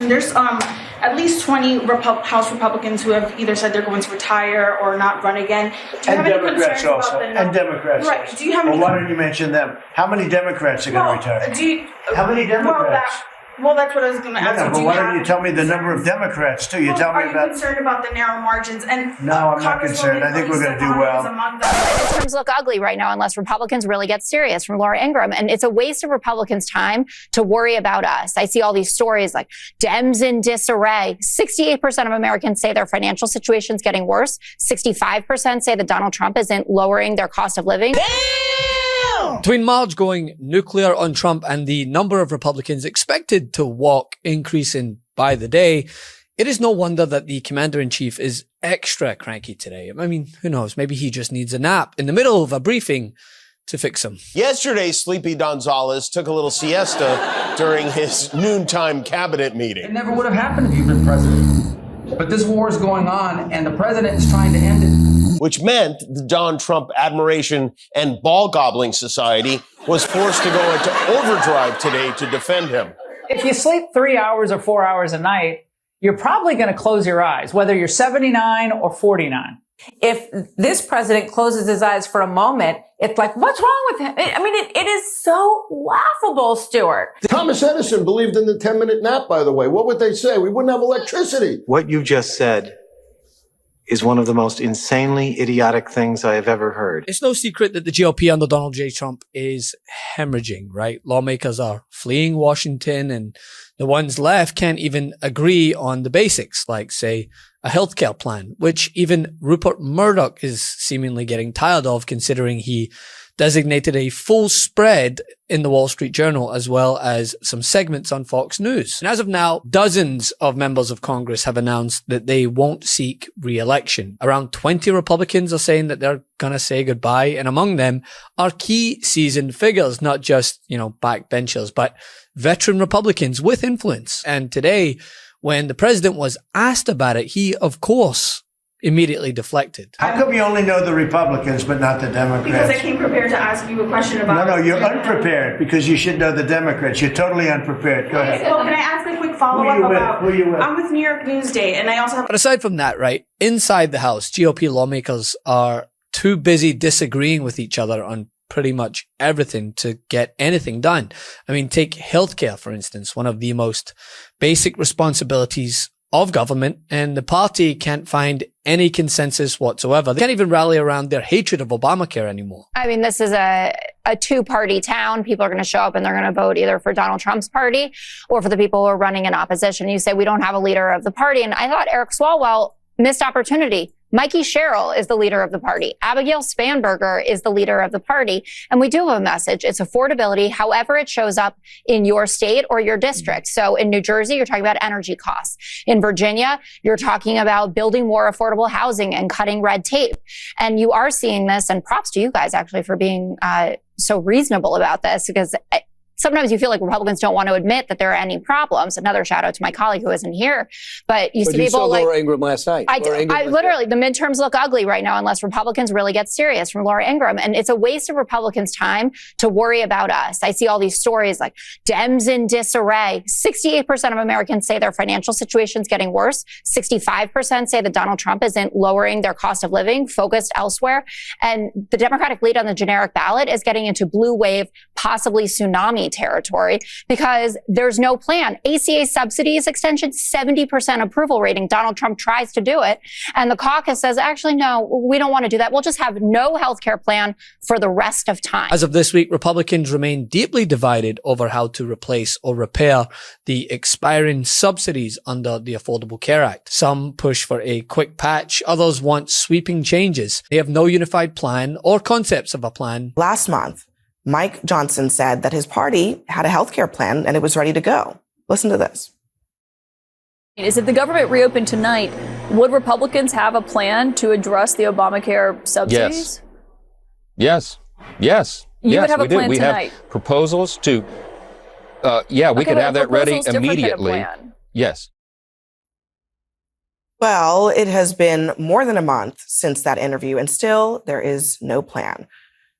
There's at least 20 House Republicans who have either said they're going to retire or not run again. Do you have any concerns about the number? And Democrats right. also. Do you have any? Well, why don't you mention them? How many Democrats are going to retire? How many Democrats? Well, that's what I was going to ask you. But why don't you tell me the number of Democrats, too? You tell me about... Are you concerned about the narrow margins? And no, I'm not concerned. I think we're going to do well. Midterms look ugly right now unless Republicans really get serious, from Laura Ingraham. And it's a waste of Republicans' time to worry about us. I see all these stories like Dems in disarray. 68% of Americans say their financial situation is getting worse. 65% say that Donald Trump isn't lowering their cost of living. Between Marge going nuclear on Trump and the number of Republicans expected to walk increasing by the day, it is no wonder that the commander-in-chief is extra cranky today. I mean, who knows? Maybe he just needs a nap in the middle of a briefing to fix him. Yesterday, Sleepy Gonzalez took a little siesta during his noontime cabinet meeting. It never would have happened if you'd been president. But this war is going on, and the president is trying to end it. Which meant the Donald Trump Admiration and Ball Gobbling Society was forced to go into overdrive today to defend him. If you sleep 3 hours or 4 hours a night, you're probably going to close your eyes, whether you're 79 or 49. If this president closes his eyes for a moment, it's like, what's wrong with him? I mean, it is so laughable, Stuart. Thomas Edison believed in the 10-minute nap, by the way. What would they say? We wouldn't have electricity. What you just said is one of the most insanely idiotic things I have ever heard. It's no secret that the GOP under Donald J. Trump is hemorrhaging, right? Lawmakers are fleeing Washington, and the ones left can't even agree on the basics, like, say, a healthcare plan, which even Rupert Murdoch is seemingly getting tired of, considering he designated a full spread in the Wall Street Journal, as well as some segments on Fox News. And as of now, dozens of members of Congress have announced that they won't seek re-election. Around 20 Republicans are saying that they're going to say goodbye. And among them are key seasoned figures, not just, backbenchers, but veteran Republicans with influence. And today, when the president was asked about it, he, of course, immediately deflected. How come you only know the Republicans but not the Democrats? Because I came prepared to ask you a question about... No, you're unprepared because you should know the Democrats. You're totally unprepared. Go ahead. Well, can I ask a quick follow-up about... Who you with? I'm with New York Newsday, and I also have... But aside from that, right, inside the House, GOP lawmakers are too busy disagreeing with each other on pretty much everything to get anything done. I mean, take healthcare, for instance, one of the most basic responsibilities of government, and the party can't find any consensus whatsoever. They can't even rally around their hatred of Obamacare anymore. I mean, this is a two-party town. People are going to show up and they're going to vote either for Donald Trump's party or for the people who are running in opposition. You say, we don't have a leader of the party. And I thought Eric Swalwell missed opportunity. Mikey Sherrill is the leader of the party. Abigail Spanberger is the leader of the party. And we do have a message. It's affordability, however it shows up in your state or your district. So in New Jersey, you're talking about energy costs. In Virginia, you're talking about building more affordable housing and cutting red tape. And you are seeing this, and props to you guys actually for being so reasonable about this, because sometimes you feel like Republicans don't want to admit that there are any problems. Another shout out to my colleague who isn't here. But you see people like Laura Ingraham last night. I literally, the midterms look ugly right now unless Republicans really get serious, from Laura Ingraham. And it's a waste of Republicans' time to worry about us. I see all these stories like Dems in disarray. 68% of Americans say their financial situation is getting worse. 65% say that Donald Trump isn't lowering their cost of living, focused elsewhere. And the Democratic lead on the generic ballot is getting into blue wave, possibly tsunami territory, because there's no plan. ACA subsidies extension, 70% approval rating. Donald Trump tries to do it. And the caucus says, actually, no, we don't want to do that. We'll just have no healthcare plan for the rest of time. As of this week, Republicans remain deeply divided over how to replace or repair the expiring subsidies under the Affordable Care Act. Some push for a quick patch. Others want sweeping changes. They have no unified plan or concepts of a plan. Last month, Mike Johnson said that his party had a healthcare plan and it was ready to go. Listen to this. If the government reopened tonight, would Republicans have a plan to address the Obamacare subsidies? Yes. You would have a plan we tonight. Have proposals to, we could have that ready immediately. Yes. Well, it has been more than a month since that interview, and still there is no plan.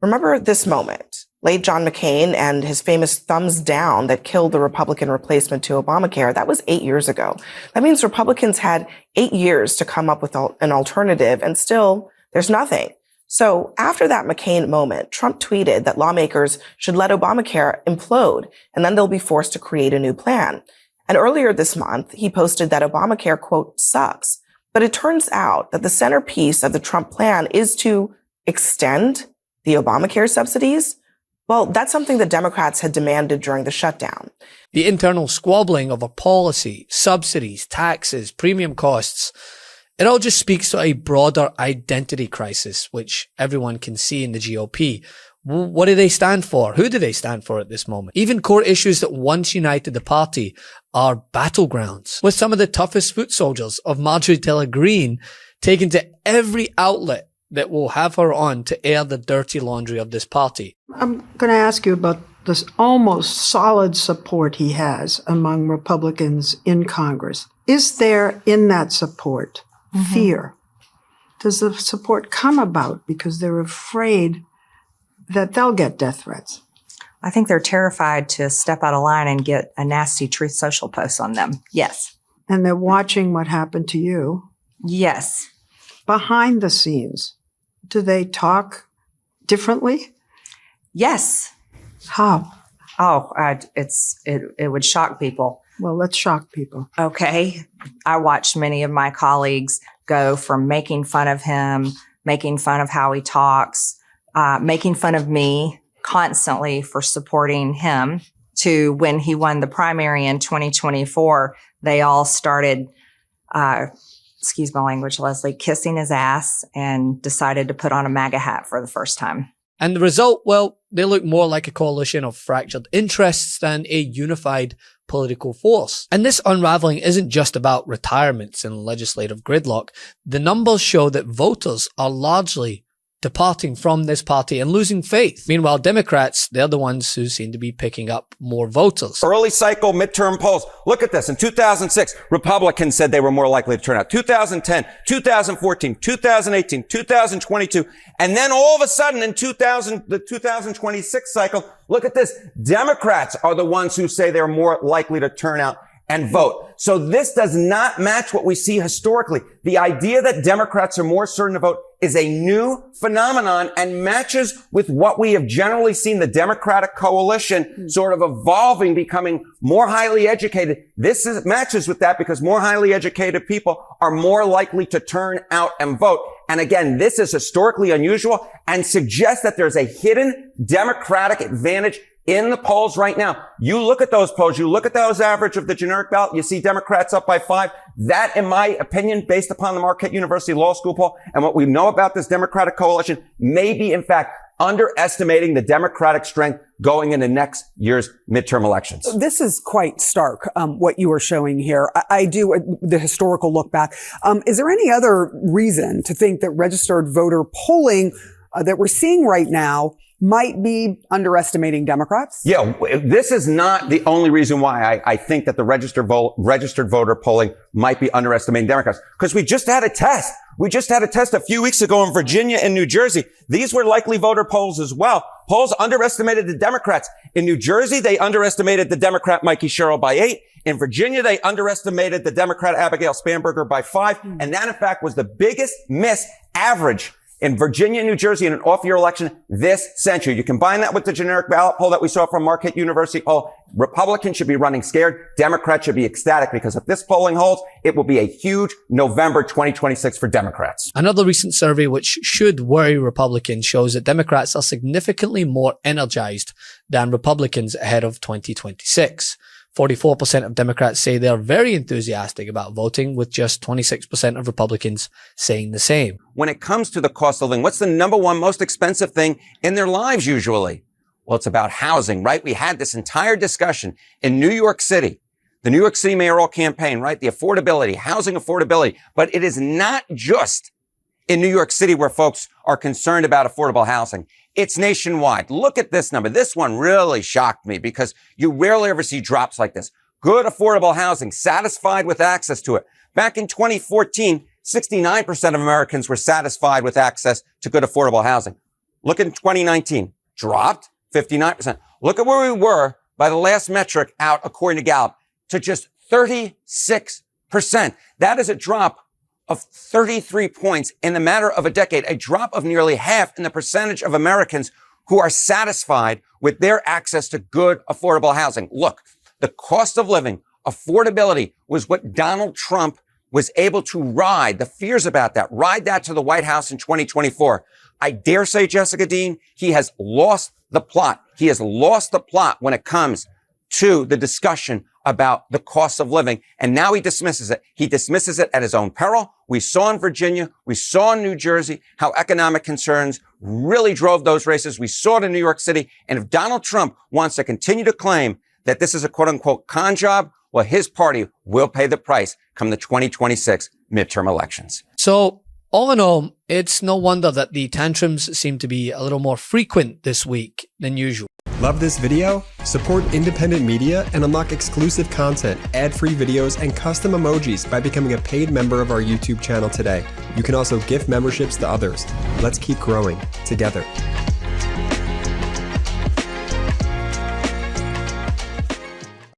Remember this moment late John McCain and his famous thumbs down that killed the Republican replacement to Obamacare, that was 8 years ago. That means Republicans had 8 years to come up with an alternative, and still there's nothing. So after that McCain moment, Trump tweeted that lawmakers should let Obamacare implode, and then they'll be forced to create a new plan. And earlier this month, he posted that Obamacare, quote, sucks. But it turns out that the centerpiece of the Trump plan is to extend the Obamacare subsidies. Well, that's something that Democrats had demanded during the shutdown. The internal squabbling over policy, subsidies, taxes, premium costs, it all just speaks to a broader identity crisis, which everyone can see in the GOP. What do they stand for? Who do they stand for at this moment? Even core issues that once united the party are battlegrounds, with some of the toughest foot soldiers of Marjorie Taylor Greene taken to every outlet that will have her on to air the dirty laundry of this party. I'm going to ask you about this almost solid support he has among Republicans in Congress. Is there in that support fear? Does the support come about because they're afraid that they'll get death threats? I think they're terrified to step out of line and get a nasty Truth Social post on them. Yes. And they're watching what happened to you? Yes. Behind the scenes, do they talk differently? Yes. How? Oh, it would shock people. Well, let's shock people. Okay. I watched many of my colleagues go from making fun of him, making fun of how he talks, making fun of me constantly for supporting him, to when he won the primary in 2024, they all started, excuse my language, Leslie, kissing his ass and decided to put on a MAGA hat for the first time. And the result, well, they look more like a coalition of fractured interests than a unified political force. And this unraveling isn't just about retirements and legislative gridlock. The numbers show that voters are largely departing from this party and losing faith. Meanwhile, Democrats, they're the ones who seem to be picking up more voters. Early cycle midterm polls. Look at this. In 2006, Republicans said they were more likely to turn out. 2010, 2014, 2018, 2022. And then all of a sudden in the 2026 cycle, look at this. Democrats are the ones who say they're more likely to turn out and vote. So this does not match what we see historically. The idea that Democrats are more certain to vote is a new phenomenon and matches with what we have generally seen the Democratic coalition sort of evolving, becoming more highly educated. Matches with that because more highly educated people are more likely to turn out and vote. And again, this is historically unusual and suggests that there's a hidden Democratic advantage in the polls right now. You look at those polls, you look at those average of the generic ballot, you see Democrats up by 5. That, in my opinion, based upon the Marquette University Law School poll and what we know about this Democratic coalition, may be, in fact, underestimating the Democratic strength going into next year's midterm elections. This is quite stark, what you are showing here. I do the historical look back. Is there any other reason to think that registered voter polling that we're seeing right now might be underestimating Democrats? Yeah, this is not the only reason why I think that the registered voter polling might be underestimating Democrats. Because we just had a test. We just had a test a few weeks ago in Virginia and New Jersey. These were likely voter polls as well. Polls underestimated the Democrats. In New Jersey, they underestimated the Democrat Mikey Sherrill by 8. In Virginia, they underestimated the Democrat Abigail Spanberger by 5. And that, in fact, was the biggest miss average in Virginia and New Jersey in an off-year election this century. You combine that with the generic ballot poll that we saw from Marquette University poll, Republicans should be running scared. Democrats should be ecstatic because if this polling holds, it will be a huge November 2026 for Democrats. Another recent survey which should worry Republicans shows that Democrats are significantly more energized than Republicans ahead of 2026. 44% of Democrats say they're very enthusiastic about voting, with just 26% of Republicans saying the same. When it comes to the cost of living, what's the number one most expensive thing in their lives usually? Well, it's about housing, right? We had this entire discussion in New York City, the New York City mayoral campaign, right? The affordability, housing affordability. But it is not just in New York City where folks are concerned about affordable housing. It's nationwide. Look at this number. This one really shocked me because you rarely ever see drops like this. Good affordable housing, satisfied with access to it. Back in 2014, 69% of Americans were satisfied with access to good affordable housing. Look in 2019, dropped 59%. Look at where we were by the last metric out, according to Gallup, to just 36%. That is a drop of 33 points in the matter of a decade, a drop of nearly half in the percentage of Americans who are satisfied with their access to good, affordable housing. Look, the cost of living, affordability was what Donald Trump was able to ride, the fears about that, ride that to the White House in 2024. I dare say, Jessica Dean, he has lost the plot. He has lost the plot when it comes to the discussion about the cost of living. And now he dismisses it. He dismisses it at his own peril. We saw in Virginia, we saw in New Jersey how economic concerns really drove those races. We saw it in New York City. And if Donald Trump wants to continue to claim that this is a quote unquote con job, well, his party will pay the price come the 2026 midterm elections. So all in all, it's no wonder that the tantrums seem to be a little more frequent this week than usual. Love this video? Support independent media and unlock exclusive content, ad-free videos, and custom emojis by becoming a paid member of our YouTube channel today. You can also gift memberships to others. Let's keep growing together.